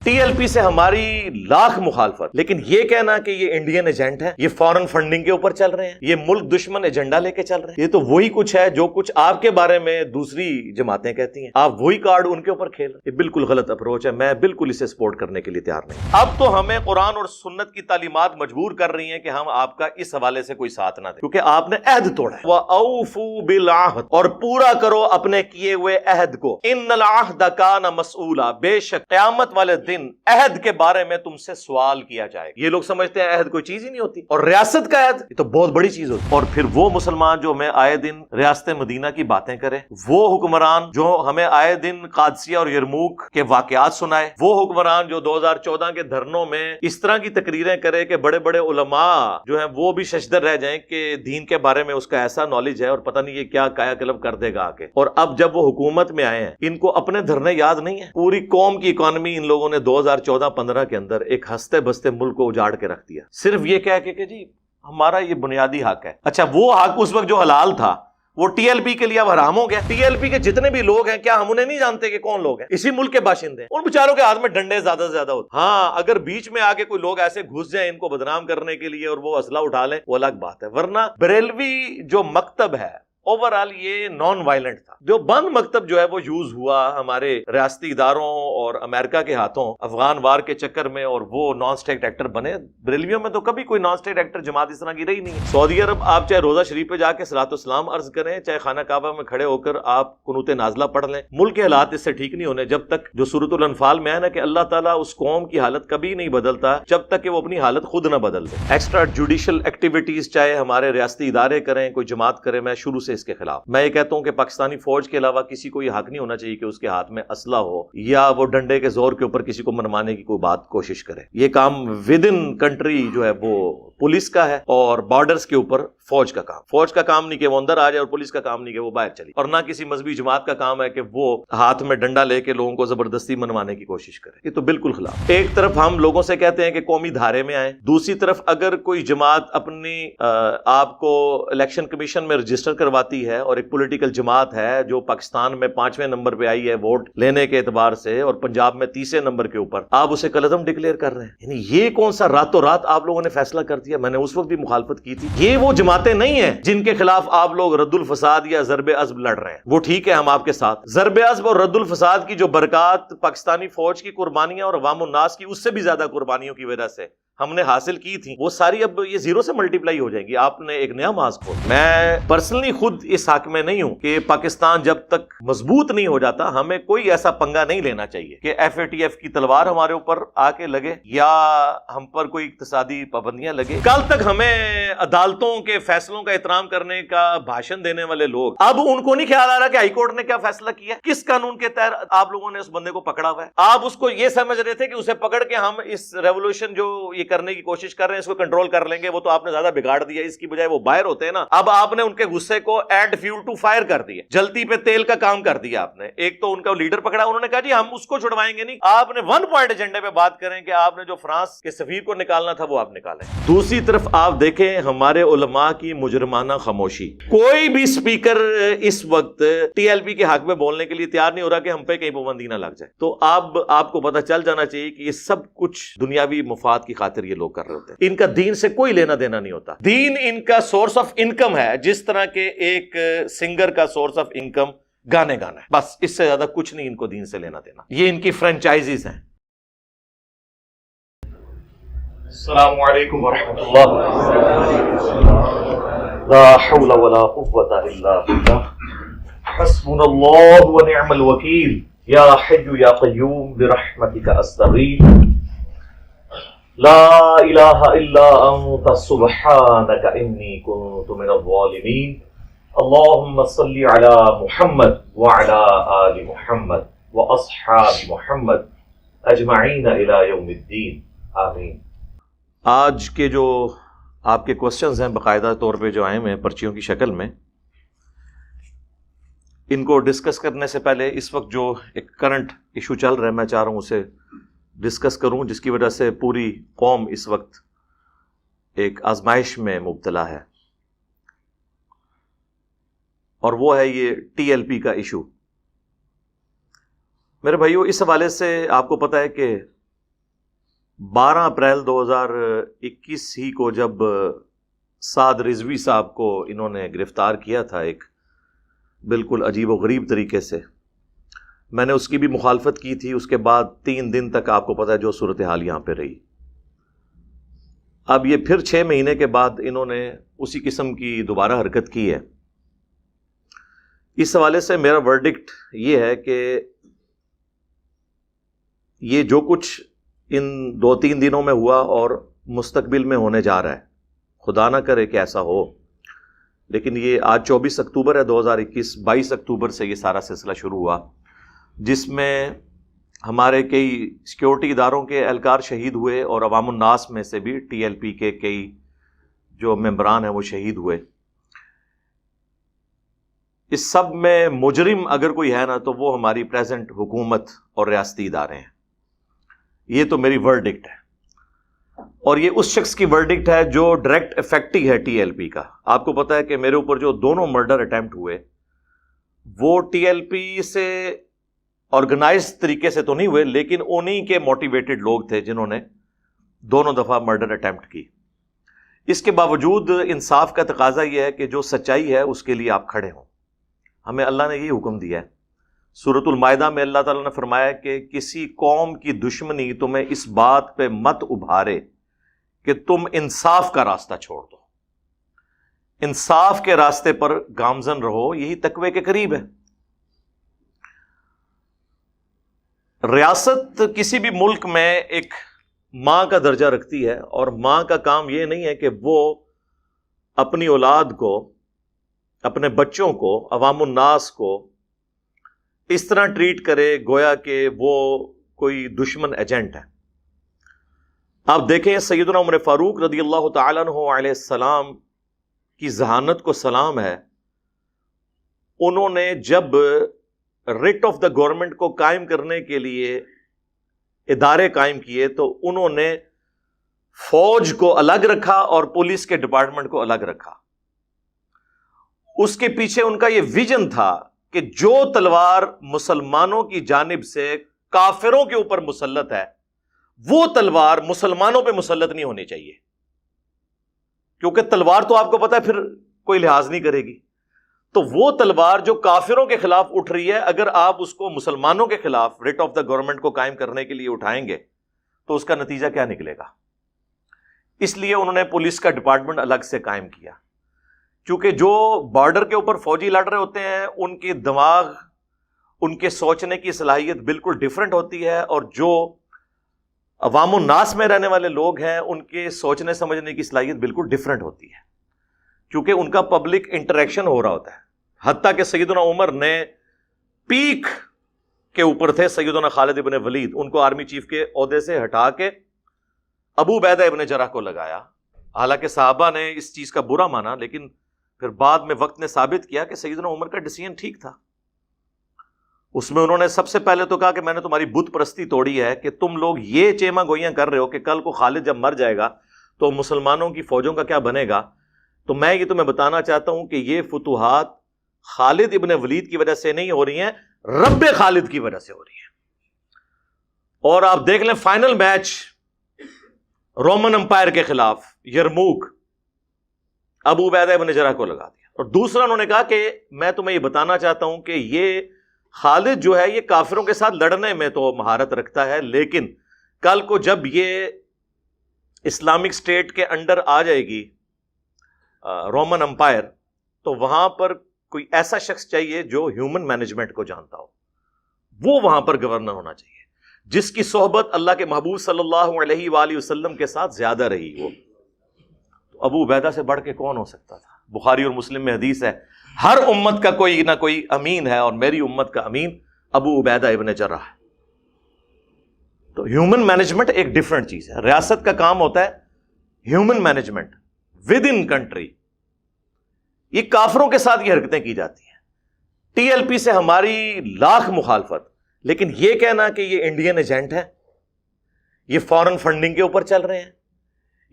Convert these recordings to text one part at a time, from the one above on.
T L P سے ہماری لاکھ مخالفت، لیکن یہ کہنا کہ یہ انڈین ایجنٹ ہے، یہ فورن فنڈنگ کے اوپر چل رہے ہیں، یہ ملک دشمن ایجنڈا لے کے چل رہے ہیں، یہ تو وہی کچھ ہے جو کچھ آپ کے بارے میں دوسری جماعتیں کہتی ہیں، آپ وہی کارڈ ان کے اوپر کھیل رہے ہیں۔ یہ بالکل غلط اپروچ ہے، میں بالکل اسے سپورٹ کرنے کے لیے تیار نہیں۔ اب تو ہمیں قرآن اور سنت کی تعلیمات مجبور کر رہی ہیں کہ ہم آپ کا اس حوالے سے کوئی ساتھ نہ دیں، کیونکہ آپ نے عہد توڑا ہے۔ وَأَوْفُوا بِالْعَهْدِ، اور پورا کرو اپنے کیے ہوئے عہد کو۔ إِنَّ الْعَهْدَ كَانَ مَسْئُولًا، بے شک قیامت والے دن عہد کے بارے میں تم سے سوال کیا جائے گا۔ یہ لوگ سمجھتے ہیں عہد کوئی چیز ہی نہیں ہوتی، اور ریاست کا عہد یہ تو بہت بڑی چیز ہوتی ہے۔ اور پھر وہ مسلمان جو ہمیں آئے دن ریاست مدینہ کی باتیں کرے، وہ حکمران جو ہمیں آئے دن قادسیہ اور یرموک کے واقعات سنائے، وہ حکمران جو 2014 کے دھرنوں میں اس طرح کی تقریریں کرے کہ بڑے بڑے علماء جو ہیں وہ بھی ششدر رہ جائیں کہ دین کے بارے میں اس کا ایسا نالج ہے اور پتہ نہیں یہ کیا کایا کلب کر دے گا آگے۔ اور اب جب وہ حکومت میں آئے ہیں، ان کو اپنے دھرنے یاد نہیں ہے۔ پوری قوم کی اکانومی ان لوگوں نے 2014-15 کے اندر ایک ہنستے بستے ملک کو اجاڑ کے رکھ دیا، صرف یہ کہہ کے کہ جی ہمارا یہ بنیادی حق ہے۔ اچھا، وہ حق اس وقت جو حلال تھا وہ ٹی ایل پی کے لیے اب حرام ہو گیا۔ ٹی ایل پی کے جتنے بھی لوگ ہیں، کیا ہم انہیں نہیں جانتے کہ کون لوگ ہیں؟ اسی ملک کے باشندے ہیں، ان بیچاروں کے ہاتھ میں ڈنڈے زیادہ سے زیادہ ہوتے۔ ہاں، اگر بیچ میں آگے کوئی لوگ ایسے گھس جائیں ان کو بدنام کرنے کے لیے اور وہ اسلحہ اٹھا لیں، وہ الگ بات ہے، ورنہ بریلوی جو مکتب ہے اوورآل یہ نان وائلنٹ تھا۔ جو بند مکتب جو ہے وہ یوز ہوا ہمارے ریاستی اداروں اور امریکہ کے ہاتھوں افغان وار کے چکر میں، اور وہ نان اسٹیٹ ایکٹر بنے۔ بریلویوں میں تو کبھی کوئی نان اسٹیٹ ایکٹر جماعت اس طرح کی رہی نہیں۔ سعودی عرب آپ چاہے روزہ شریف پہ جا کے صلاۃ السلام عرض کریں، چاہے خانہ کعبہ میں کھڑے ہو کر آپ قنوت نازلہ پڑھ لیں، ملک کے حالات اس سے ٹھیک نہیں ہونے جب تک جو سورۃ الانفال میں ہے نا کہ اللہ تعالیٰ اس قوم کی حالت کبھی نہیں بدلتا جب تک کہ وہ اپنی حالت خود نہ بدل دے۔ ایکسٹرا جوڈیشل ایکٹیویٹیز چاہے ہمارے ریاستی ادارے کریں، کوئی جماعت کرے، میں شروع سے اس کے خلاف۔ میں کہتا ہوں کہ پاکستانی فوج کے علاوہ کسی کو یہ حق نہیں ہونا چاہیے کہ اس کے ہاتھ میں اسلحہ ہو یا وہ ڈنڈے کے زور کے اوپر کسی کو منوانے کی کوئی بات کوشش کرے۔ یہ کام ود ان کنٹری جو ہے وہ پولیس کا ہے، اور بارڈرز کے اوپر فوج کا کام۔ فوج کا کام نہیں کہ وہ اندر آ جائے، اور پولیس کا کام نہیں کہ وہ باہر چلی، اور نہ کسی مذہبی جماعت کا کام ہے کہ وہ ہاتھ میں ڈنڈا لے کے لوگوں کو زبردستی منوانے کی کوشش کرے۔ یہ تو بالکل خلاف۔ ایک طرف ہم لوگوں سے کہتے ہیں کہ قومی دھارے میں آئیں، دوسری طرف اگر کوئی جماعت اپنی آپ کو الیکشن کمیشن میں رجسٹر کرواتی ہے، اور ایک پولیٹیکل جماعت ہے جو پاکستان میں 5ویں نمبر پہ آئی ہے ووٹ لینے کے اعتبار سے، اور پنجاب میں 30 نمبر کے اوپر، آپ اسے کالعدم ڈکلیئر کر رہے ہیں، یعنی یہ کون سا راتوں رات آپ لوگوں نے فیصلہ کر دیا؟ میں نے اس وقت بھی مخالفت کی تھی۔ یہ وہ جماعتیں نہیں ہیں جن کے خلاف آپ لوگ رد الفساد یا ضرب عزب لڑ رہے ہیں، وہ ٹھیک ہے ہم آپ کے ساتھ۔ ضرب عزب اور رد الفساد کی جو برکات پاکستانی فوج کی قربانیاں اور عوام الناس کی اس سے بھی زیادہ قربانیوں کی وجہ سے ہم نے حاصل کی تھی، وہ ساری اب یہ زیرو سے ملٹیپلائی ہو جائیں گی۔ آپ نے ایک نیا ماس کھول۔ میں پرسنلی خود اس حق میں نہیں ہوں کہ پاکستان جب تک مضبوط نہیں ہو جاتا ہمیں کوئی ایسا پنگا نہیں لینا چاہیے کہ ایف اے ٹی ایف کی تلوار ہمارے اوپر آ کے لگے یا ہم پر کوئی اقتصادی پابندیاں لگے۔ کل تک ہمیں عدالتوں کے فیصلوں کا احترام کرنے کا بھاشن دینے والے لوگ، اب ان کو نہیں خیال آ رہا کہ ہائی کورٹ نے کیا فیصلہ کیا، کس قانون کے تحت آپ لوگوں نے اس بندے کو پکڑا ہوا ہے۔ آپ اس کو یہ سمجھ رہے تھے کہ اسے پکڑ کے ہم اس ریولوشن جو یہ کرنے کی کوشش کر رہے ہیں اس کو کنٹرول کر لیں گے، وہ تو آپ نے زیادہ بگاڑ دیا، اس کی بجائے وہ باہر ہوتے ہیں نا۔ اب آپ نے ان کے غصے کو ایڈ فیول ٹو فائر کر دیا، جلتی پہ تیل کا کام کر دیا آپ نے۔ ایک تو ان کا لیڈر پکڑا، انہوں نے کہا جی ہم اس کو چھڑوائیں گے نہیں، آپ نے 1 پوائنٹ ایجنڈے پہ بات کریں کہ آپ نے جو فرانس کے سفیر کو نکالنا تھا وہ آپ نکالیں۔ دوسری طرف آپ دیکھیں ہمارے علماء کی مجرمانہ خاموشی، کوئی بھی سپیکر اس وقت ٹی ایل پی کے حق میں بولنے کے لیے تیار نہیں ہو رہا کہ ہم پہ کہیں پابندی نہ لگ جائے۔ تو اب آپ کو پتہ چل جانا چاہیے کہ یہ سب کچھ دنیاوی مفاد کی خاطر یہ لوگ کر رہے ہوتے ہیں، ان کا دین سے کوئی لینا دینا نہیں ہوتا۔ دین ان کا سورس آف انکم ہے، جس طرح کے ایک سنگر کا سورس آف انکم گانے گانا ہے، بس اس سے زیادہ کچھ نہیں ان کو دین سے لینا دینا۔ یہ ان کی فرینچائزیز ہیں۔ السلام علیکم ورحمۃ اللہ۔ لا حول ولا قوۃ الا باللہ، حسبنا اللہ ونعم الوکیل، یا حی یا قیوم برحمتک استغیث، لا الہ الا انت سبحانک انی کنت من الظالمین، اللہم صلی علی محمد وعلی آل محمد واصحاب محمد اجمعین الی یوم الدین، آمین۔ آج کے جو آپ کے کوسچنز ہیں باقاعدہ طور پہ جو آئے ہیں پرچیوں کی شکل میں، ان کو ڈسکس کرنے سے پہلے اس وقت جو ایک کرنٹ ایشو چل رہا ہے میں چاہ رہا ہوں اسے ڈسکس کروں، جس کی وجہ سے پوری قوم اس وقت ایک آزمائش میں مبتلا ہے، اور وہ ہے یہ ٹی ایل پی کا ایشو۔ میرے بھائیو، اس حوالے سے آپ کو پتہ ہے کہ 12 اپریل 2021 ہی کو جب سعد رضوی صاحب کو انہوں نے گرفتار کیا تھا ایک بالکل عجیب و غریب طریقے سے، میں نے اس کی بھی مخالفت کی تھی. اس کے بعد 3 دن تک آپ کو پتہ ہے جو صورتحال یہاں پہ رہی. اب یہ پھر 6 مہینے کے بعد انہوں نے اسی قسم کی دوبارہ حرکت کی ہے. اس حوالے سے میرا ورڈکٹ یہ ہے کہ یہ جو کچھ ان 2-3 دنوں میں ہوا اور مستقبل میں ہونے جا رہا ہے، خدا نہ کرے کہ ایسا ہو، لیکن یہ آج 24 اکتوبر ہے 2021، 22 اکتوبر سے یہ سارا سلسلہ شروع ہوا، جس میں ہمارے کئی سیکیورٹی اداروں کے اہلکار شہید ہوئے اور عوام الناس میں سے بھی ٹی ایل پی کے کئی جو ممبران ہیں وہ شہید ہوئے. اس سب میں مجرم اگر کوئی ہے نا تو وہ ہماری پریزنٹ حکومت اور ریاستی ادارے ہیں. یہ تو میری ورڈکٹ ہے، اور یہ اس شخص کی ورڈکٹ ہے جو ڈائریکٹ افیکٹی ہے ٹی ایل پی کا. آپ کو پتا ہے کہ میرے اوپر جو دونوں مرڈر اٹیمپٹ ہوئے وہ ٹی ایل پی سے آرگنائز طریقے سے تو نہیں ہوئے، لیکن انہی کے موٹیویٹڈ لوگ تھے جنہوں نے دونوں دفعہ مرڈر اٹیمپٹ کی. اس کے باوجود انصاف کا تقاضا یہ ہے کہ جو سچائی ہے اس کے لیے آپ کھڑے ہوں. ہمیں اللہ نے یہی حکم دیا ہے. سورۃ المائدہ میں اللہ تعالیٰ نے فرمایا کہ کسی قوم کی دشمنی تمہیں اس بات پہ مت ابھارے کہ تم انصاف کا راستہ چھوڑ دو. انصاف کے راستے پر گامزن رہو، یہی تقوی کے قریب ہے. ریاست کسی بھی ملک میں ایک ماں کا درجہ رکھتی ہے، اور ماں کا کام یہ نہیں ہے کہ وہ اپنی اولاد کو، اپنے بچوں کو، عوام الناس کو اس طرح ٹریٹ کرے گویا کہ وہ کوئی دشمن ایجنٹ ہے. آپ دیکھیں سیدنا عمر فاروق رضی اللہ تعالیٰ عنہ علیہ السلام کی ذہانت کو سلام ہے. انہوں نے جب رٹ آف دا گورنمنٹ کو قائم کرنے کے لیے ادارے قائم کیے تو انہوں نے فوج کو الگ رکھا اور پولیس کے ڈپارٹمنٹ کو الگ رکھا. اس کے پیچھے ان کا یہ ویژن تھا کہ جو تلوار مسلمانوں کی جانب سے کافروں کے اوپر مسلط ہے وہ تلوار مسلمانوں پہ مسلط نہیں ہونی چاہیے، کیونکہ تلوار تو آپ کو پتا ہے پھر کوئی لحاظ نہیں کرے گی. تو وہ تلوار جو کافروں کے خلاف اٹھ رہی ہے، اگر آپ اس کو مسلمانوں کے خلاف رٹ آف دا گورنمنٹ کو قائم کرنے کے لیے اٹھائیں گے تو اس کا نتیجہ کیا نکلے گا. اس لیے انہوں نے پولیس کا ڈپارٹمنٹ الگ سے قائم کیا، کیونکہ جو بارڈر کے اوپر فوجی لڑ رہے ہوتے ہیں ان کے دماغ، ان کے سوچنے کی صلاحیت بالکل ڈیفرنٹ ہوتی ہے، اور جو عوام الناس میں رہنے والے لوگ ہیں ان کے سوچنے سمجھنے کی صلاحیت بالکل ڈیفرنٹ ہوتی ہے، کیونکہ ان کا پبلک انٹریکشن ہو رہا ہوتا ہے. حتیٰ کہ سیدنا عمر نے پیک کے اوپر تھے سیدنا خالد ابن ولید، ان کو آرمی چیف کے عہدے سے ہٹا کے ابو عبیدہ ابن جراح کو لگایا. حالانکہ صحابہ نے اس چیز کا برا مانا، لیکن پھر بعد میں وقت نے ثابت کیا کہ سیدنا عمر کا ڈیسیژن ٹھیک تھا. اس میں انہوں نے سب سے پہلے تو کہا کہ میں نے تمہاری بت پرستی توڑی ہے کہ تم لوگ یہ چیما گوئیاں کر رہے ہو کہ کل کو خالد جب مر جائے گا تو مسلمانوں کی فوجوں کا کیا بنے گا. تو میں یہ تمہیں بتانا چاہتا ہوں کہ یہ فتوحات خالد ابن ولید کی وجہ سے نہیں ہو رہی ہیں، رب خالد کی وجہ سے ہو رہی ہیں. اور آپ دیکھ لیں فائنل میچ رومن امپائر کے خلاف یرموک، ابو عبیدہ ابن جراح کو لگا دیا. اور دوسرا انہوں نے کہا کہ میں تمہیں یہ بتانا چاہتا ہوں کہ یہ خالد جو ہے یہ کافروں کے ساتھ لڑنے میں تو مہارت رکھتا ہے، لیکن کل کو جب یہ اسلامک اسٹیٹ کے انڈر آ جائے گی رومن امپائر، تو وہاں پر کوئی ایسا شخص چاہیے جو ہیومن مینجمنٹ کو جانتا ہو، وہ وہاں پر گورنر ہونا چاہیے، جس کی صحبت اللہ کے محبوب صلی اللہ علیہ وآلہ وسلم کے ساتھ زیادہ رہی ہو. تو ابو عبیدہ سے بڑھ کے کون ہو سکتا تھا؟ بخاری اور مسلم میں حدیث ہے ہر امت کا کوئی نہ کوئی امین ہے، اور میری امت کا امین ابو عبیدہ ابن جراح ہے. تو ہیومن مینجمنٹ ایک ڈیفرنٹ چیز ہے. ریاست کا کام ہوتا ہے human management with in country. یہ کافروں کے ساتھ یہ حرکتیں کی جاتی ہیں. ٹی ایل پی سے ہماری لاکھ مخالفت، لیکن یہ کہنا کہ یہ انڈین ایجنٹ ہے، یہ فارن فنڈنگ کے اوپر چل رہے ہیں،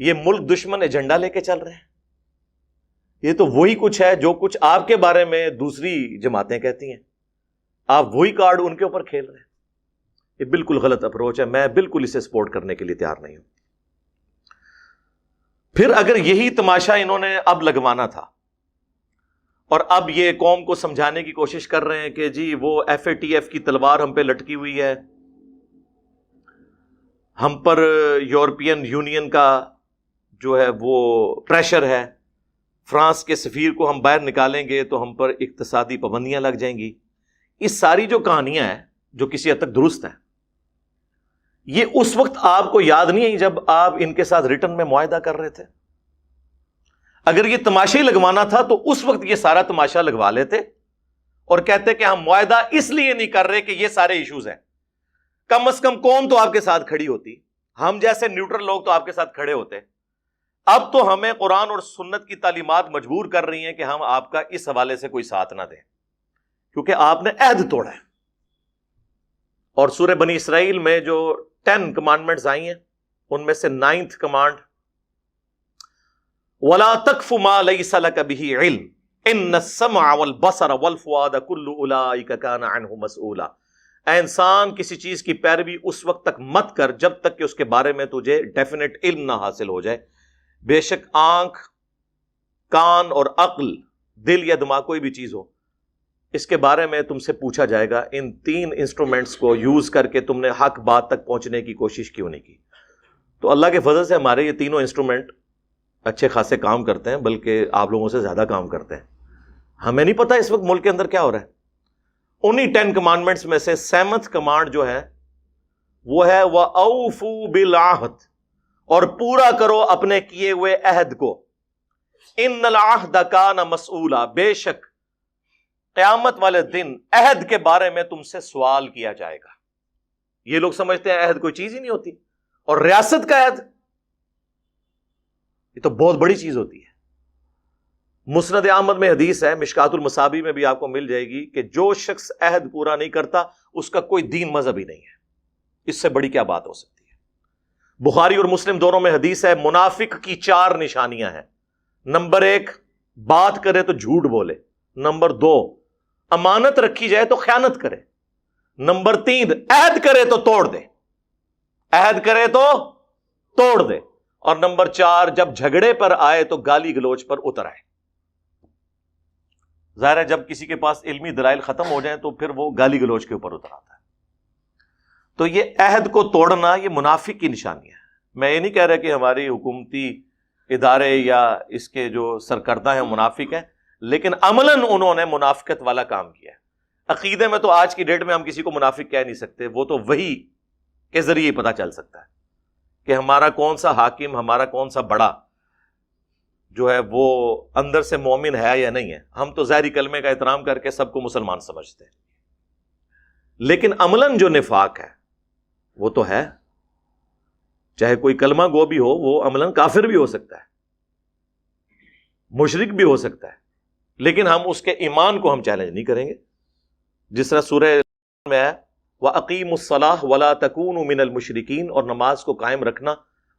یہ ملک دشمن ایجنڈا لے کے چل رہے ہیں، یہ تو وہی کچھ ہے جو کچھ آپ کے بارے میں دوسری جماعتیں کہتی ہیں. آپ وہی کارڈ ان کے اوپر کھیل رہے ہیں. یہ بالکل غلط اپروچ ہے، میں بالکل اسے سپورٹ کرنے کے لیے تیار نہیں ہوں۔ پھر اگر یہی تماشا انہوں نے اب لگوانا تھا اور اب یہ قوم کو سمجھانے کی کوشش کر رہے ہیں کہ جی وہ ایف اے ٹی ایف کی تلوار ہم پہ لٹکی ہوئی ہے، ہم پر یورپین یونین کا جو ہے وہ پریشر ہے، فرانس کے سفیر کو ہم باہر نکالیں گے تو ہم پر اقتصادی پابندیاں لگ جائیں گی، اس ساری جو کہانیاں ہیں جو کسی حد تک درست ہیں، یہ اس وقت آپ کو یاد نہیں ہے جب آپ ان کے ساتھ ریٹن میں معاہدہ کر رہے تھے؟ اگر یہ تماشا ہی لگوانا تھا تو اس وقت یہ سارا تماشا لگوا لیتے اور کہتے کہ ہم معاہدہ اس لیے نہیں کر رہے کہ یہ سارے ایشوز ہیں، کم از کم قوم تو آپ کے ساتھ کھڑی ہوتی، ہم جیسے نیوٹرل لوگ تو آپ کے ساتھ کھڑے ہوتے۔ اب تو ہمیں قرآن اور سنت کی تعلیمات مجبور کر رہی ہیں کہ ہم آپ کا اس حوالے سے کوئی ساتھ نہ دیں، کیونکہ آپ نے عہد توڑا ہے۔ اور سورہ بنی اسرائیل میں جو 10 کمانڈمنٹس آئی ہیں ان میں سے 9th کمانڈ وَلَا تَقْفُ مَا لَيْسَ لَكَ بِهِ عِلْمٌ إِنَّ السَّمْعَ وَالْبَصَرَ وَالْفُؤَادَ كُلُّ أُولَٰئِكَ كَانَ عَنْهُ مَسْئُولًا۔ اے انسان، کسی چیز کی پیروی اس وقت تک مت کر جب تک کہ اس کے بارے میں تجھے ڈیفینیٹ علم نہ حاصل ہو جائے۔ بے شک آنکھ، کان اور عقل، دل یا دماغ کوئی بھی چیز ہو، اس کے بارے میں تم سے پوچھا جائے گا۔ ان 3 انسٹرومنٹس کو یوز کر کے تم نے حق بات تک پہنچنے کی کوشش کیوں نہیں کی؟ تو اللہ کے فضل سے ہمارے یہ تینوں انسٹرومنٹ اچھے خاصے کام کرتے ہیں، بلکہ آپ لوگوں سے زیادہ کام کرتے ہیں۔ ہمیں نہیں پتا اس وقت ملک کے اندر کیا ہو رہا ہے۔ انہی 10 کمانڈمنٹس میں سے 7th کمانڈ جو ہے وہ ہے وَأَوْفُوا بِالْعَهْدِ، اور پورا کرو اپنے کیے ہوئے عہد کو۔ إِنَّ الْعَهْدَ كَانَ مَسْئُولًا، بے شک قیامت والے دن عہد کے بارے میں تم سے سوال کیا جائے گا۔ یہ لوگ سمجھتے ہیں عہد کوئی چیز ہی نہیں ہوتی، اور ریاست کا عہد یہ تو بہت بڑی چیز ہوتی ہے۔ مسند احمد میں حدیث ہے، مشکات المصابیح میں بھی آپ کو مل جائے گی، کہ جو شخص عہد پورا نہیں کرتا اس کا کوئی دین مذہب ہی نہیں ہے۔ اس سے بڑی کیا بات ہو سکتی ہے؟ بخاری اور مسلم دونوں میں حدیث ہے، منافق کی 4 نشانیاں ہیں۔ نمبر 1، بات کرے تو جھوٹ بولے۔ نمبر 2، امانت رکھی جائے تو خیانت کرے۔ نمبر 3، عہد کرے تو توڑ دے، عہد کرے تو توڑ دے۔ اور نمبر 4، جب جھگڑے پر آئے تو گالی گلوچ پر اتر آئے۔ ظاہر ہے جب کسی کے پاس علمی دلائل ختم ہو جائیں تو پھر وہ گالی گلوچ کے اوپر اتر آتا ہے۔ تو یہ عہد کو توڑنا یہ منافق کی نشانی ہے۔ میں یہ نہیں کہہ رہا کہ ہماری حکومتی ادارے یا اس کے جو سرکردہ ہیں منافق ہیں، لیکن عملاً انہوں نے منافقت والا کام کیا ہے۔ عقیدے میں تو آج کی ڈیٹ میں ہم کسی کو منافق کہہ نہیں سکتے، وہ تو وحی کے ذریعے پتہ چل سکتا ہے کہ ہمارا کون سا حاکم، ہمارا کون سا بڑا جو ہے وہ اندر سے مومن ہے یا نہیں ہے۔ ہم تو ظاہری کلمے کا احترام کر کے سب کو مسلمان سمجھتے ہیں، لیکن عملاً جو نفاق ہے وہ تو ہے۔ چاہے کوئی کلمہ گو بھی ہو، وہ عملاً کافر بھی ہو سکتا ہے، مشرک بھی ہو سکتا ہے، لیکن ہم اس کے ایمان کو ہم چیلنج نہیں کریں گے۔ جس طرح سورہ میں ہے وَأَقِيمُوا الصَّلَاةَ وَلَا تَكُونُوا مِنَ الْمُشْرِكِينَ، اور نماز کو قائم رکھنا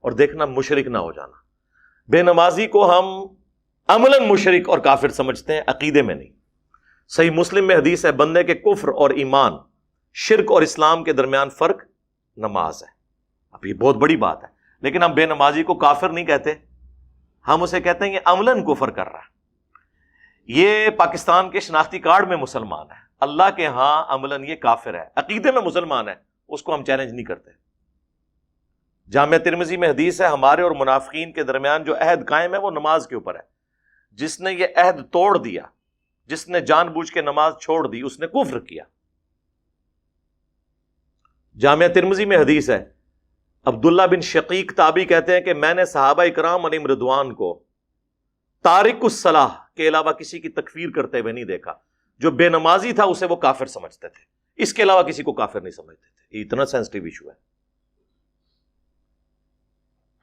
اور دیکھنا مشرک نہ ہو جانا۔ بے نمازی کو ہم عملاً مشرک اور کافر سمجھتے ہیں، عقیدے میں نہیں۔ صحیح مسلم میں حدیث ہے، بندے کے کفر اور ایمان، شرک اور اسلام کے درمیان فرق نماز ہے۔ اب یہ بہت بڑی بات ہے، لیکن ہم بے نمازی کو کافر نہیں کہتے، ہم اسے کہتے ہیں یہ عملاً کفر کر رہا ہے۔ یہ پاکستان کے شناختی کارڈ میں مسلمان ہے، اللہ کے ہاں عملاً یہ کافر ہے، عقیدے میں مسلمان ہے، اس کو ہم چیلنج نہیں کرتے۔ جامعہ ترمذی میں حدیث ہے، ہمارے اور منافقین کے درمیان جو عہد قائم ہے وہ نماز کے اوپر ہے۔ جس نے یہ عہد توڑ دیا، جس نے جان بوجھ کے نماز چھوڑ دی، اس نے کفر کیا۔ جامعہ ترمذی میں حدیث ہے، عبداللہ بن شقیق تابعی کہتے ہیں کہ میں نے صحابہ اکرام علیہم رضوان کو تارک الصلاح کے علاوہ کسی کی تکفیر کرتے ہوئے نہیں دیکھا۔ جو بے نمازی تھا اسے وہ کافر سمجھتے تھے، اس کے علاوہ کسی کو کافر نہیں سمجھتے تھے۔ یہ اتنا سینسٹیو ایشو ہے۔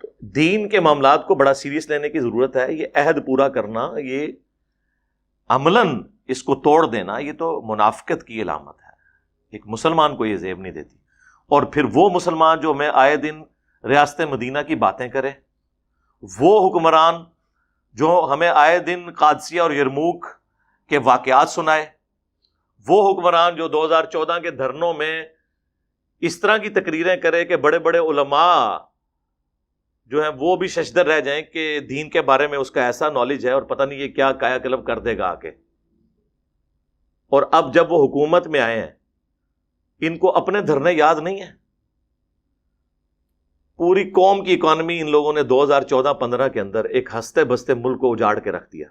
تو دین کے معاملات کو بڑا سیریس لینے کی ضرورت ہے۔ یہ عہد پورا کرنا، یہ عملاً اس کو توڑ دینا، یہ تو منافقت کی علامت ہے۔ ایک مسلمان کو یہ زیب نہیں دیتی۔ اور پھر وہ مسلمان جو ہمیں آئے دن ریاست مدینہ کی باتیں کرے، وہ حکمران جو ہمیں آئے دن قادسیہ اور یرموک کے واقعات سنائے، وہ حکمران جو 2014 کے دھرنوں میں اس طرح کی تقریریں کرے کہ بڑے بڑے علماء جو ہیں وہ بھی ششدر رہ جائیں کہ دین کے بارے میں اس کا ایسا نالج ہے اور پتہ نہیں یہ کیا کایا کلب کر دے گا آگے. اور اب جب وہ حکومت میں آئے ہیں ان کو اپنے دھرنے یاد نہیں ہیں. پوری قوم کی اکانومی ان لوگوں نے 2014-15 کے اندر ایک ہنستے بستے ملک کو اجاڑ کے رکھ دیا,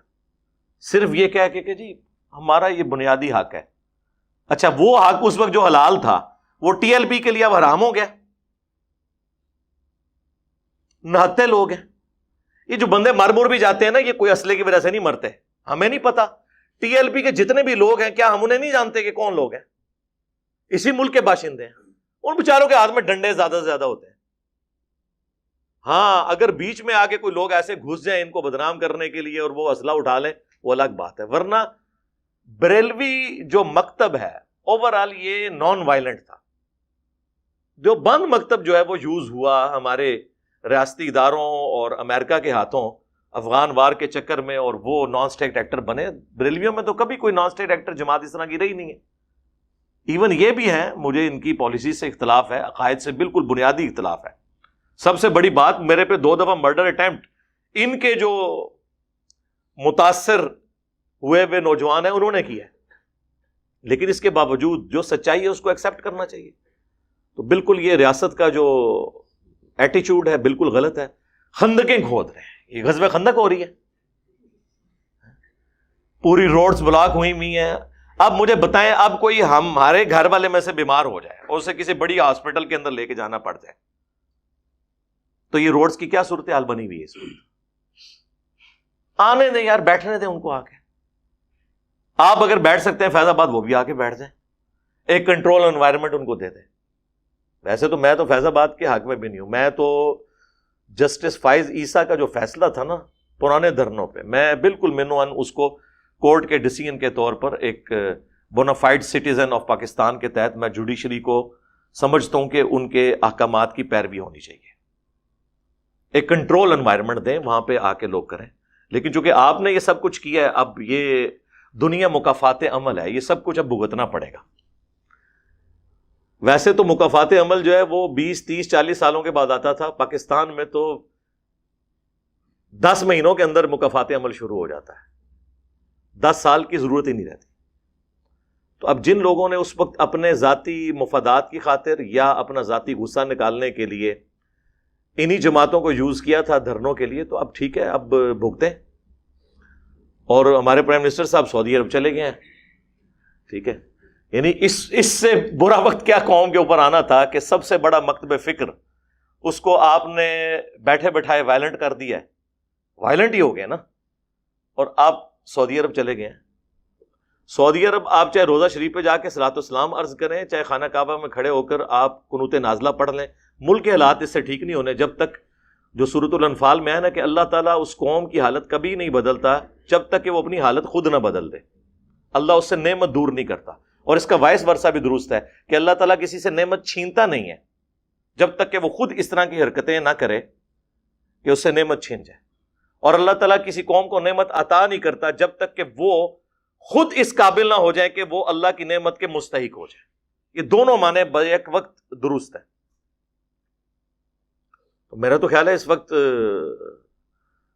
صرف یہ کہہ کے کہ جی ہمارا یہ بنیادی حق ہے. اچھا وہ حق اس وقت جو حلال تھا وہ ٹی ایل پی کے لیے اب حرام ہو گیا. نہتے لوگ ہیں یہ جو بندے مر بھی جاتے ہیں نا, یہ کوئی اسلحے کی وجہ سے نہیں مرتے. ہمیں نہیں پتا ٹی ایل پی کے جتنے بھی لوگ ہیں کیا ہم انہیں نہیں جانتے کہ کون لوگ ہیں؟ اسی ملک کے باشندے ہیں. ان بیچاروں کے ہاتھ میں ڈنڈے زیادہ سے زیادہ ہوتے ہیں. ہاں اگر بیچ میں آگے کوئی لوگ ایسے گھس جائیں ان کو بدنام کرنے کے لیے اور وہ اسلحہ اٹھا لیں وہ الگ بات ہے, ورنہ بریلوی جو مکتب ہے اوور آل یہ نان وائلنٹ تھا. جو بند مکتب جو ہے وہ یوز ہوا ہمارے ریاستی اداروں اور امریکہ کے ہاتھوں افغان وار کے چکر میں, اور وہ نان اسٹیٹ ایکٹر بنے. بریلویوں میں تو کبھی کوئی نان اسٹیٹ ایکٹر جماعت اس طرح کی رہی نہیں ہے. ایون یہ بھی ہے, مجھے ان کی پالیسی سے اختلاف ہے, عقائد سے بالکل بنیادی اختلاف ہے. سب سے بڑی بات, میرے پہ 2 دفعہ مرڈر اٹیمپٹ ان کے جو متاثر ہوئے ہوئے نوجوان ہیں انہوں نے کیا ہے, لیکن اس کے باوجود جو سچائی ہے اس کو ایکسپٹ کرنا چاہیے. تو بالکل یہ ریاست کا جو ایٹیچیوڈ ہے بالکل غلط ہے. خندقیں کھود رہے ہیں, یہ غزوہ خندق ہو رہی ہے, پوری روڈز بلاک ہوئی ہوئی ہیں. اب مجھے بتائیں, اب کوئی ہمارے گھر والے میں سے بیمار ہو جائے اور اسے کسی بڑی ہاسپٹل کے اندر لے کے جانا پڑ جائے تو یہ روڈز کی کیا صورتحال بنی ہوئی ہے اس وقت؟ آنے دیں یار, بیٹھنے دیں ان کو. آ کے آپ اگر بیٹھ سکتے ہیں فیض آباد وہ بھی آ کے بیٹھ جائیں, ایک کنٹرول انوائرمنٹ ان کو دے دیں. ویسے تو میں تو فیض آباد کے حق میں بھی نہیں ہوں. میں تو جسٹس فائز عیسیٰ کا جو فیصلہ تھا نا پرانے دھرنوں پہ, میں بالکل منوان اس کو کورٹ کے ڈیسیژن کے طور پر ایک بونافائڈ سٹیزن آف پاکستان کے تحت میں جوڈیشری کو سمجھتا ہوں کہ ان کے احکامات کی پیروی ہونی چاہیے. ایک کنٹرول انوائرمنٹ دیں, وہاں پہ آ کے لوگ کریں. لیکن چونکہ آپ نے یہ سب کچھ کیا ہے, اب یہ دنیا مکافات عمل ہے, یہ سب کچھ اب بھگتنا پڑے گا. ویسے تو مکافات عمل جو ہے وہ 20, 30, 40 سالوں کے بعد آتا تھا. پاکستان میں تو 10 مہینوں کے اندر مکافات عمل شروع ہو جاتا ہے, 10 سال کی ضرورت ہی نہیں رہتی. تو اب جن لوگوں نے اس وقت اپنے ذاتی مفادات کی خاطر یا اپنا ذاتی غصہ نکالنے کے لیے انہی جماعتوں کو یوز کیا تھا دھرنوں کے لیے, تو اب ٹھیک ہے, اب بھگتے. اور ہمارے پرائم منسٹر صاحب سعودی عرب چلے گئے ہیں, ٹھیک ہے. یعنی اس سے برا وقت کیا قوم کے اوپر آنا تھا کہ سب سے بڑا مکتب فکر اس کو آپ نے بیٹھے بٹھائے وائلنٹ کر دیا ہے. وائلنٹ ہی ہو گیا نا, اور آپ سعودی عرب چلے گئے ہیں. سعودی عرب آپ چاہے روزہ شریف پہ جا کے صلاۃ والسلام عرض کریں, چاہے خانہ کعبہ میں کھڑے ہو کر آپ قنوت نازلہ پڑھ لیں, ملک کے حالات اس سے ٹھیک نہیں ہونے جب تک, جو سورۃ الانفال میں ہے نا کہ اللہ تعالیٰ اس قوم کی حالت کبھی نہیں بدلتا جب تک کہ وہ اپنی حالت خود نہ بدل دے. اللہ اس سے نعمت دور نہیں کرتا. اور اس کا وائس ورثہ بھی درست ہے کہ اللہ تعالیٰ کسی سے نعمت چھینتا نہیں ہے جب تک کہ وہ خود اس طرح کی حرکتیں نہ کرے کہ اس سے نعمت چھین جائے. اور اللہ تعالیٰ کسی قوم کو نعمت عطا نہیں کرتا جب تک کہ وہ خود اس قابل نہ ہو جائے کہ وہ اللہ کی نعمت کے مستحق ہو جائے. یہ دونوں معنی بیک وقت درست ہے. تو میرا تو خیال ہے اس وقت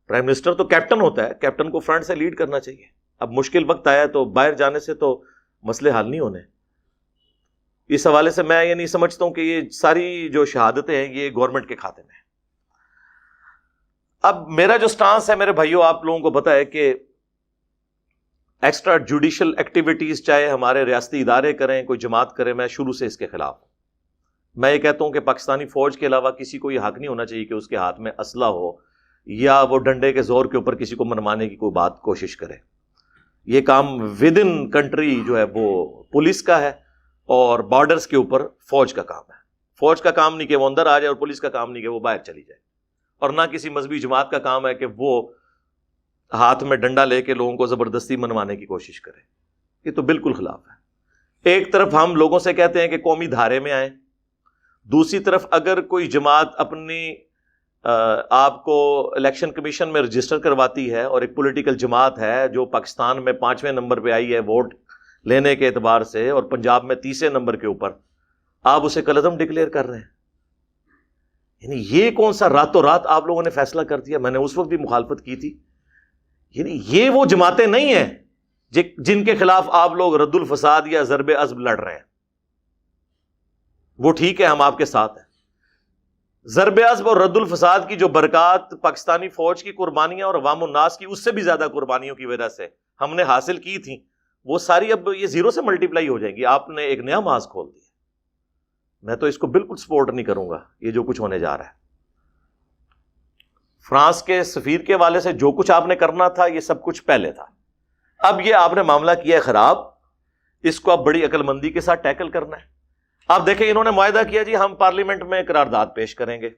پرائم منسٹر تو کیپٹن ہوتا ہے, کیپٹن کو فرنٹ سے لیڈ کرنا چاہیے. اب مشکل وقت آیا تو باہر جانے سے تو مسئلے حل نہیں ہونے. اس حوالے سے میں یہ نہیں سمجھتا ہوں کہ یہ ساری جو شہادتیں ہیں یہ گورنمنٹ کے کھاتے میں ہیں. اب میرا جو سٹانس ہے میرے بھائیوں, آپ لوگوں کو پتا ہے کہ ایکسٹرا جوڈیشل ایکٹیویٹیز چاہے ہمارے ریاستی ادارے کریں, کوئی جماعت کرے, میں شروع سے اس کے خلاف ہوں. میں یہ کہتا ہوں کہ پاکستانی فوج کے علاوہ کسی کو یہ حق نہیں ہونا چاہیے کہ اس کے ہاتھ میں اسلحہ ہو یا وہ ڈنڈے کے زور کے اوپر کسی کو منوانے کی کوئی بات کوشش کرے. یہ کام ود ان کنٹری جو ہے وہ پولیس کا ہے اور بارڈرز کے اوپر فوج کا کام ہے. فوج کا کام نہیں کہ وہ اندر آ جائے اور پولیس کا کام نہیں کہ وہ باہر چلی جائے, اور نہ کسی مذہبی جماعت کا کام ہے کہ وہ ہاتھ میں ڈنڈا لے کے لوگوں کو زبردستی منوانے کی کوشش کرے. یہ تو بالکل خلاف ہے. ایک طرف ہم لوگوں سے کہتے ہیں کہ قومی دھارے میں آئیں, دوسری طرف اگر کوئی جماعت اپنی آپ کو الیکشن کمیشن میں رجسٹر کرواتی ہے اور ایک پولیٹیکل جماعت ہے جو پاکستان میں 5ویں نمبر پہ آئی ہے ووٹ لینے کے اعتبار سے اور پنجاب میں 30 نمبر کے اوپر, آپ اسے کالعدم ڈکلیئر کر رہے ہیں. یعنی یہ کون سا راتوں رات آپ لوگوں نے فیصلہ کر دیا؟ میں نے اس وقت بھی مخالفت کی تھی. یعنی یہ وہ جماعتیں نہیں ہیں جن کے خلاف آپ لوگ رد الفساد یا ضرب عزم لڑ رہے ہیں. وہ ٹھیک ہے، ہم آپ کے ساتھ ہیں. ضرب عزم اور رد الفساد کی جو برکات پاکستانی فوج کی قربانیاں اور عوام الناس کی اس سے بھی زیادہ قربانیوں کی وجہ سے ہم نے حاصل کی تھیں، وہ ساری اب یہ زیرو سے ملٹیپلائی ہو جائیں گی. آپ نے ایک نیا ماز کھول دیا. میں تو اس کو بالکل سپورٹ نہیں کروں گا، یہ جو کچھ ہونے جا رہا ہے. فرانس کے سفیر کے حوالے سے جو کچھ آپ نے کرنا تھا یہ سب کچھ پہلے تھا. اب یہ آپ نے معاملہ کیا ہے خراب، اس کو اب بڑی عقل مندی کے ساتھ ٹیکل کرنا ہے. آپ دیکھیں انہوں نے معاہدہ کیا جی ہم پارلیمنٹ میں قرارداد پیش کریں گے.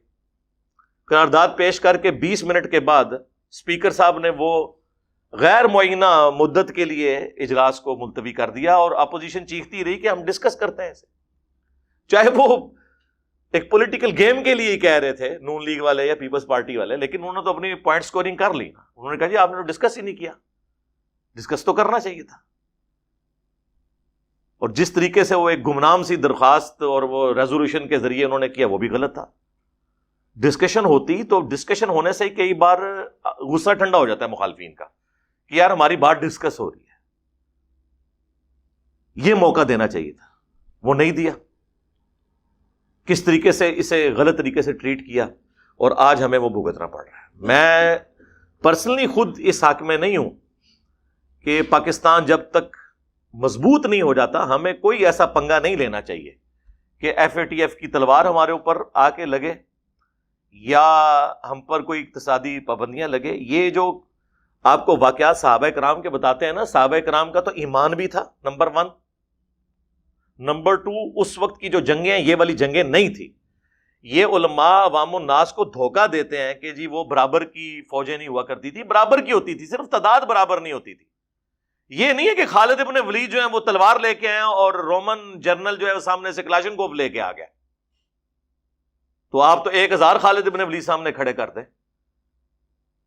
قرارداد پیش کر کے 20 منٹ کے بعد اسپیکر صاحب نے وہ غیر معینہ مدت کے لیے اجلاس کو ملتوی کر دیا، اور اپوزیشن چیختی رہی کہ ہم ڈسکس کرتے ہیں اسے. چاہے وہ ایک پولیٹیکل گیم کے لیے ہی کہہ رہے تھے نون لیگ والے یا پیپلز پارٹی والے، لیکن انہوں نے تو اپنی پوائنٹ سکورنگ کر لی نا. انہوں نے کہا جی آپ نے تو ڈسکس ہی نہیں کیا. ڈسکس تو کرنا چاہیے تھا. اور جس طریقے سے وہ ایک گمنام سی درخواست اور وہ ریزولوشن کے ذریعے انہوں نے کیا وہ بھی غلط تھا. ڈسکشن ہوتی تو ڈسکشن ہونے سے ہی کئی بار غصہ ٹھنڈا ہو جاتا ہے مخالفین کا کہ یار ہماری بات ڈسکس ہو رہی ہے. یہ موقع دینا چاہیے تھا، وہ نہیں دیا. کس طریقے سے اسے غلط طریقے سے ٹریٹ کیا، اور آج ہمیں وہ بھگتنا پڑ رہا ہے. میں پرسنلی خود اس حق میں نہیں ہوں کہ پاکستان جب تک مضبوط نہیں ہو جاتا ہمیں کوئی ایسا پنگا نہیں لینا چاہیے کہ ایف اے ٹی ایف کی تلوار ہمارے اوپر آ کے لگے یا ہم پر کوئی اقتصادی پابندیاں لگے. یہ جو آپ کو واقعات صحابہ کرام کے بتاتے ہیں نا، صحابہ کرام کا تو ایمان بھی تھا نمبر 1. نمبر 2، اس وقت کی جو جنگیں ہیں یہ والی جنگیں نہیں تھی. یہ علماء عوام الناس کو دھوکہ دیتے ہیں کہ جی وہ برابر کی فوجیں نہیں ہوا کرتی تھی. برابر کی ہوتی تھی، صرف تعداد برابر نہیں ہوتی تھی. یہ نہیں ہے کہ خالد ابن ولید جو ہیں وہ تلوار لے کے آئے اور رومن جنرل جو ہے وہ سامنے سے کلاشنکوف لے کے آ گیا. تو آپ تو 1000 خالد ابن ولید سامنے کھڑے کر دیں،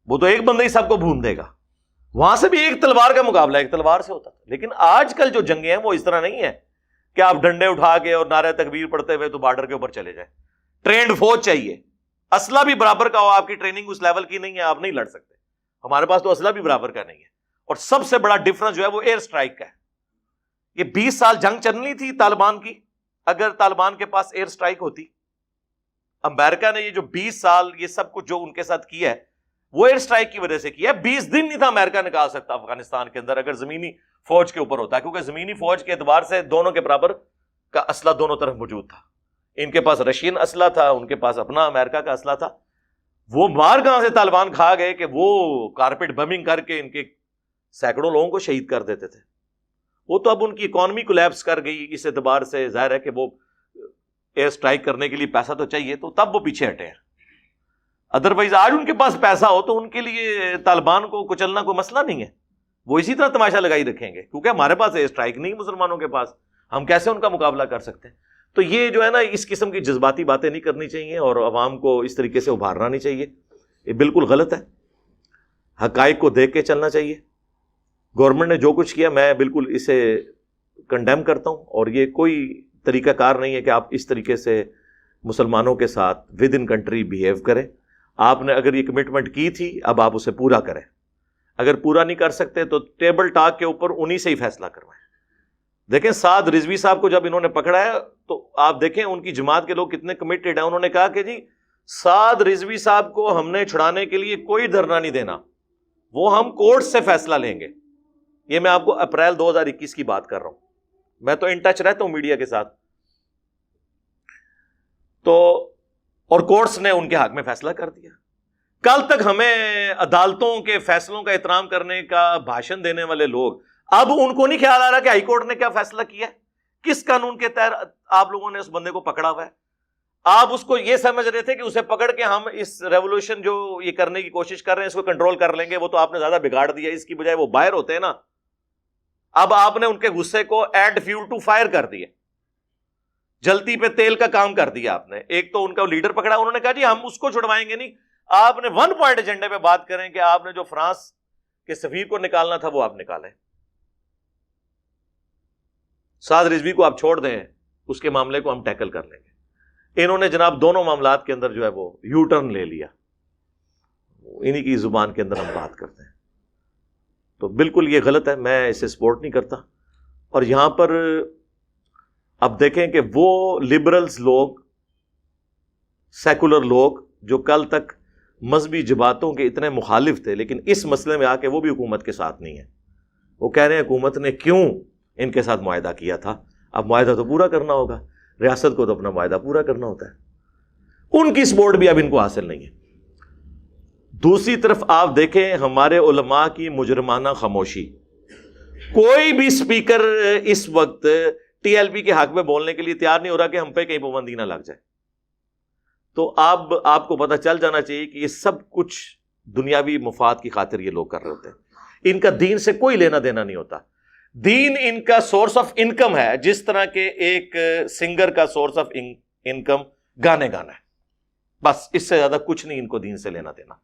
وہ تو ایک بندہ ہی سب کو بھون دے گا. وہاں سے بھی ایک تلوار کا مقابلہ ایک تلوار سے ہوتا تھا. لیکن آج کل جو جنگیں ہیں وہ اس طرح نہیں ہے کہ آپ ڈنڈے اٹھا کے اور نعرہ تکبیر پڑھتے ہوئے تو بارڈر کے اوپر چلے جائیں. ٹرینڈ فوج چاہیے، اسلحہ بھی برابر کا ہو. آپ کی ٹریننگ اس لیول کی نہیں ہے، آپ نہیں لڑ سکتے. ہمارے پاس تو اسلحہ بھی برابر کا نہیں ہے. اور سب سے بڑا ڈفرنس جو ہے وہ ایئر سٹرائک کا ہے. یہ 20 سال جنگ چلنی تھی طالبان کی اگر طالبان کے پاس ایئر سٹرائک ہوتی. امریکہ نے یہ جو 20 سال یہ سب کچھ جو ان کے ساتھ کیا ہے وہ ایئر سٹرائک کی وجہ سے کیا ہے. 20 دن نہیں تھا امریکہ نکال سکتا افغانستان کے اندر اگر زمینی فوج کے اوپر ہوتا، کیونکہ زمینی فوج کے اعتبار سے دونوں کے برابر کا اسلحہ دونوں طرف موجود تھا. ان کے پاس رشین اسلحہ تھا، ان کے پاس اپنا امریکہ کا اسلحہ تھا. وہ مار کہاں سے طالبان کھا گئے کہ وہ کارپیٹ بمنگ کر کے ان کے سینکڑوں لوگوں کو شہید کر دیتے تھے. وہ تو اب ان کی اکانومی کولیپس کر گئی. اس اعتبار سے ظاہر ہے کہ وہ ایئر سٹرائک کرنے کے لیے پیسہ تو چاہیے، تو تب وہ پیچھے ہٹے ہیں. ادروائز آج ان کے پاس پیسہ ہو تو ان کے لیے طالبان کو کچلنا کوئی مسئلہ نہیں ہے. وہ اسی طرح تماشا لگائی رکھیں گے، کیونکہ ہمارے پاس ایئر سٹرائک نہیں مسلمانوں کے پاس. ہم کیسے ان کا مقابلہ کر سکتے ہیں؟ تو یہ جو ہے نا اس قسم کی جذباتی باتیں نہیں کرنی چاہیے اور عوام کو اس طریقے سے ابھارنا نہیں چاہیے. یہ بالکل غلط ہے. حقائق کو دیکھ کے چلنا چاہیے. گورنمنٹ نے جو کچھ کیا میں بالکل اسے کنڈیم کرتا ہوں، اور یہ کوئی طریقہ کار نہیں ہے کہ آپ اس طریقے سے مسلمانوں کے ساتھ ود ان کنٹری بیہیو کریں. آپ نے اگر یہ کمٹمنٹ کی تھی اب آپ اسے پورا کریں. اگر پورا نہیں کر سکتے تو ٹیبل ٹاک کے اوپر انہی سے ہی فیصلہ کروائیں. دیکھیں سعد رضوی صاحب کو جب انہوں نے پکڑا ہے تو آپ دیکھیں ان کی جماعت کے لوگ کتنے کمیٹڈ ہیں. انہوں نے کہا کہ جی سعد رضوی صاحب کو ہم نے چھڑانے کے لیے کوئی دھرنا نہیں دینا، وہ ہم کورٹ سے فیصلہ لیں گے. یہ میں آپ کو اپریل 2021 کی بات کر رہا ہوں. میں تو ان ٹچ رہتا ہوں میڈیا کے ساتھ. تو اور کورٹس نے ان کے حق میں فیصلہ کر دیا. کل تک ہمیں عدالتوں کے فیصلوں کا احترام کرنے کا بھاشن دینے والے لوگ اب ان کو نہیں خیال آ رہا کہ ہائی کورٹ نے کیا فیصلہ کیا ہے، کس قانون کے تحت آپ لوگوں نے اس بندے کو پکڑا ہوا ہے. آپ اس کو یہ سمجھ رہے تھے کہ اسے پکڑ کے ہم اس ریولوشن جو یہ کرنے کی کوشش کر رہے ہیں اس کو کنٹرول کر لیں گے. وہ تو آپ نے زیادہ بگاڑ دیا. اس کی بجائے وہ باہر ہوتے ہیں نا. اب آپ نے ان کے غصے کو ایڈ فیول ٹو فائر کر دیا، جلتی پہ تیل کا کام کر دیا آپ نے. ایک تو ان کا لیڈر پکڑا، انہوں نے کہا جی ہم اس کو چھڑوائیں گے نہیں. آپ نے 1 پوائنٹ ایجنڈے پہ بات کریں کہ آپ نے جو فرانس کے سفیر کو نکالنا تھا وہ آپ نکالیں. سعد رضوی کو آپ چھوڑ دیں، اس کے معاملے کو ہم ٹیکل کر لیں گے. انہوں نے جناب دونوں معاملات کے اندر جو ہے وہ یو ٹرن لے لیا, انہی کی زبان کے اندر ہم بات کرتے ہیں. تو بالکل یہ غلط ہے, میں اسے سپورٹ نہیں کرتا. اور یہاں پر اب دیکھیں کہ وہ لبرلز لوگ, سیکولر لوگ جو کل تک مذہبی جماعتوں کے اتنے مخالف تھے, لیکن اس مسئلے میں آ کے وہ بھی حکومت کے ساتھ نہیں ہے. وہ کہہ رہے ہیں حکومت نے کیوں ان کے ساتھ معاہدہ کیا تھا, اب معاہدہ تو پورا کرنا ہوگا, ریاست کو تو اپنا معاہدہ پورا کرنا ہوتا ہے. ان کی سپورٹ بھی اب ان کو حاصل نہیں ہے. دوسری طرف آپ دیکھیں ہمارے علماء کی مجرمانہ خاموشی. کوئی بھی سپیکر اس وقت ٹی ایل پی کے حق میں بولنے کے لیے تیار نہیں ہو رہا کہ ہم پہ کہیں پابندی نہ لگ جائے. تو اب آپ کو پتہ چل جانا چاہیے کہ یہ سب کچھ دنیاوی مفاد کی خاطر یہ لوگ کر رہے ہوتے ہیں. ان کا دین سے کوئی لینا دینا نہیں ہوتا. دین ان کا سورس آف انکم ہے, جس طرح کے ایک سنگر کا سورس آف انکم گانے گانا ہے. بس اس سے زیادہ کچھ نہیں ان کو دین سے لینا دینا.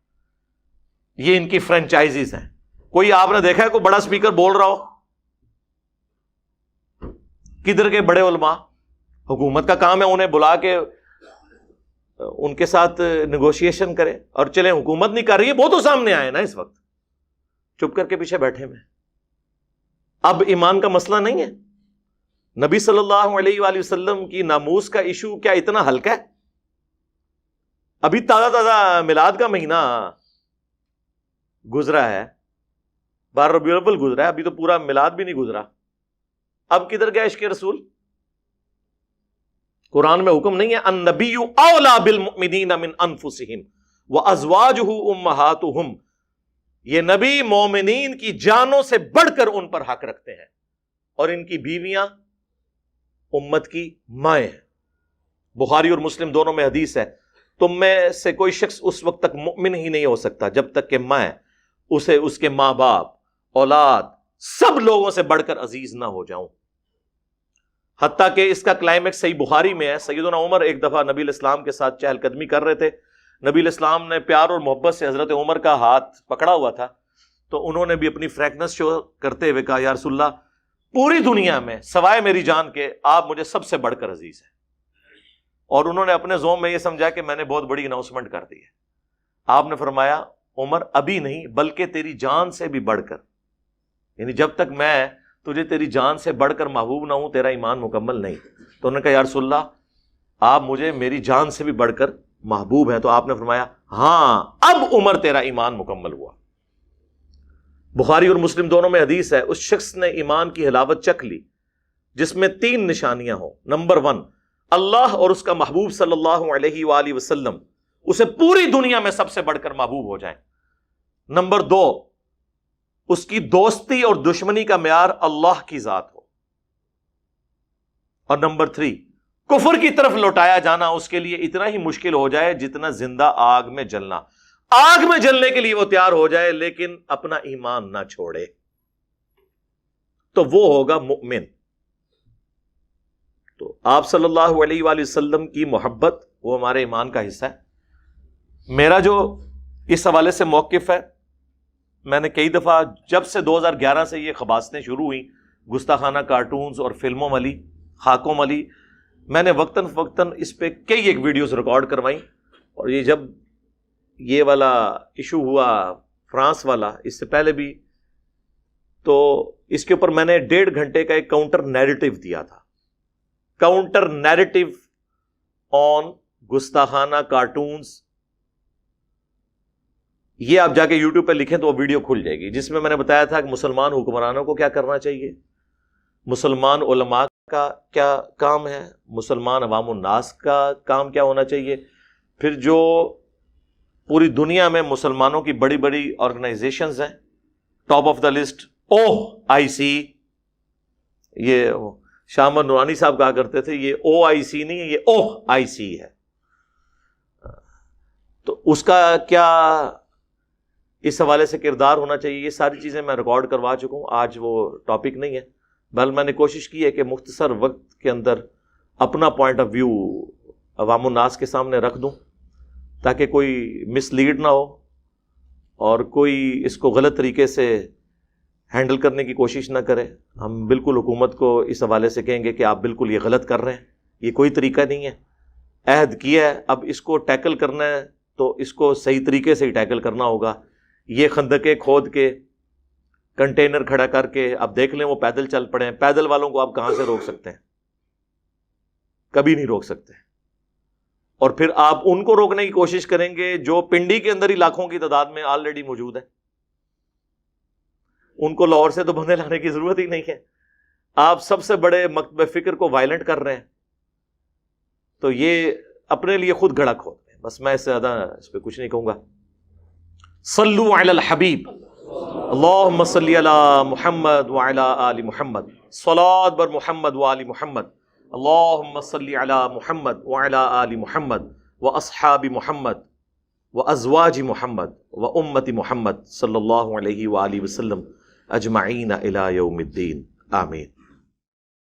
یہ ان کی فرینچائزیز ہیں. کوئی آپ نے دیکھا ہے کوئی بڑا سپیکر بول رہا ہو؟ کدھر کے بڑے علماء؟ حکومت کا کام ہے انہیں بلا کے ان کے ساتھ نیگوشیشن کرے. اور چلیں حکومت نہیں کر رہی ہے, وہ تو سامنے آئے نا اس وقت, چپ کر کے پیچھے بیٹھے میں. اب ایمان کا مسئلہ نہیں ہے. نبی صلی اللہ علیہ وآلہ وسلم کی ناموس کا ایشو کیا اتنا ہلکا ہے؟ ابھی تازہ میلاد کا مہینہ گزرا ہے, 12 ربیع الاول گزرا ہے, ابھی تو پورا میلاد بھی نہیں گزرا. اب کدھر گیا عشق رسول؟ قرآن میں حکم نہیں ہے النبی اولا بالمؤمنین من انفسہم وازواجہ امہاتہم, یہ نبی مومنین کی جانوں سے بڑھ کر ان پر حق رکھتے ہیں, اور ان کی بیویاں امت کی مائیں ہیں. بخاری اور مسلم دونوں میں حدیث ہے, تم میں سے کوئی شخص اس وقت تک مؤمن ہی نہیں ہو سکتا جب تک کہ میں اسے اس کے ماں باپ, اولاد, سب لوگوں سے بڑھ کر عزیز نہ ہو جاؤں. حتیٰ کہ اس کا کلائمیکس صحیح بخاری میں ہے. سیدنا عمر ایک دفعہ نبی الاسلام کے ساتھ چہل قدمی کر رہے تھے. نبی الاسلام نے پیار اور محبت سے حضرت عمر کا ہاتھ پکڑا ہوا تھا, تو انہوں نے بھی اپنی فریکنس شو کرتے ہوئے کہا یا رسول اللہ, پوری دنیا میں سوائے میری جان کے آپ مجھے سب سے بڑھ کر عزیز ہیں. اور انہوں نے اپنے ذوق میں یہ سمجھا کہ میں نے بہت بڑی اناؤنسمنٹ کر دی ہے. آپ نے فرمایا عمر ابھی نہیں, بلکہ تیری جان سے بھی بڑھ کر, یعنی جب تک میں تجھے تیری جان سے بڑھ کر محبوب نہ ہوں تیرا ایمان مکمل نہیں. تو انہوں نے کہا یا رسول اللہ آپ مجھے میری جان سے بھی بڑھ کر محبوب ہیں. تو آپ نے فرمایا ہاں اب عمر تیرا ایمان مکمل ہوا. بخاری اور مسلم دونوں میں حدیث ہے, اس شخص نے ایمان کی حلاوت چکھ لی جس میں 3 نشانیاں ہوں. نمبر 1, اللہ اور اس کا محبوب صلی اللہ علیہ وآلہ وسلم اسے پوری دنیا میں سب سے بڑھ کر محبوب ہو جائیں. نمبر 2, اس کی دوستی اور دشمنی کا معیار اللہ کی ذات ہو. اور نمبر 3, کفر کی طرف لوٹایا جانا اس کے لیے اتنا ہی مشکل ہو جائے جتنا زندہ آگ میں جلنا. آگ میں جلنے کے لیے وہ تیار ہو جائے لیکن اپنا ایمان نہ چھوڑے, تو وہ ہوگا مؤمن. تو آپ صلی اللہ علیہ وآلہ وسلم کی محبت وہ ہمارے ایمان کا حصہ ہے. میرا جو اس حوالے سے موقف ہے, میں نے کئی دفعہ جب سے 2011 سے یہ خباستیں شروع ہوئیں, گستاخانہ کارٹونز اور فلموں والی, خاکوں والی, میں نے وقتاً فوقتاً اس پہ کئی ایک ویڈیوز ریکارڈ کروائیں. اور یہ جب یہ والا ایشو ہوا فرانس والا, اس سے پہلے بھی, تو اس کے اوپر میں نے 1.5 گھنٹے کا ایک کاؤنٹر نیریٹو دیا تھا. کاؤنٹر نیریٹو آن گستاخانہ کارٹونز. یہ آپ جا کے یوٹیوب پہ لکھیں تو وہ ویڈیو کھل جائے گی, جس میں نے بتایا تھا کہ مسلمان حکمرانوں کو کیا کرنا چاہیے, مسلمان علماء کا کیا کام ہے, مسلمان عوام الناس کا کام کیا ہونا چاہیے. پھر جو پوری دنیا میں مسلمانوں کی بڑی بڑی آرگنائزیشنز ہیں, top of the list OIC, یہ شاہ احمد نورانی صاحب کہا کرتے تھے یہ OIC نہیں ہے, یہ OIC ہے. تو اس کا کیا اس حوالے سے کردار ہونا چاہیے, یہ ساری چیزیں میں ریکارڈ کروا چکا ہوں. آج وہ ٹاپک نہیں ہے, بل میں نے کوشش کی ہے کہ مختصر وقت کے اندر اپنا پوائنٹ آف ویو عوام الناس کے سامنے رکھ دوں, تاکہ کوئی مس لیڈ نہ ہو اور کوئی اس کو غلط طریقے سے ہینڈل کرنے کی کوشش نہ کرے. ہم بالکل حکومت کو اس حوالے سے کہیں گے کہ آپ بالکل یہ غلط کر رہے ہیں, یہ کوئی طریقہ نہیں ہے. عہد کیا ہے، اب اس کو ٹیکل کرنا ہے تو اس کو صحیح طریقے سے ہی ٹیکل کرنا ہوگا. یہ خندقیں کھود کے، کنٹینر کھڑا کر کے، اب دیکھ لیں وہ پیدل چل پڑے ہیں. پیدل والوں کو آپ کہاں سے روک سکتے ہیں؟ کبھی نہیں روک سکتے. اور پھر آپ ان کو روکنے کی کوشش کریں گے جو پنڈی کے اندر ہی لاکھوں کی تعداد میں آلریڈی موجود ہیں. ان کو لاہور سے تو بندے لانے کی ضرورت ہی نہیں ہے. آپ سب سے بڑے مکتب فکر کو وائلنٹ کر رہے ہیں. تو یہ اپنے لیے خود گڑھا کھود رہے ہیں. بس میں اس سے زیادہ اس پہ کچھ نہیں کہوں گا. صلو علی الحبیب اللہم صلی علی محمد وعلی آل محمد. صلاۃ بر محمد وآل محمد. اللہم صلی علی محمد وعلی آل محمد واصحاب محمد وازواج محمد وامت محمد صلی اللہ علیہ وآلہ وسلم اجمعین الی یوم الدین. آمین.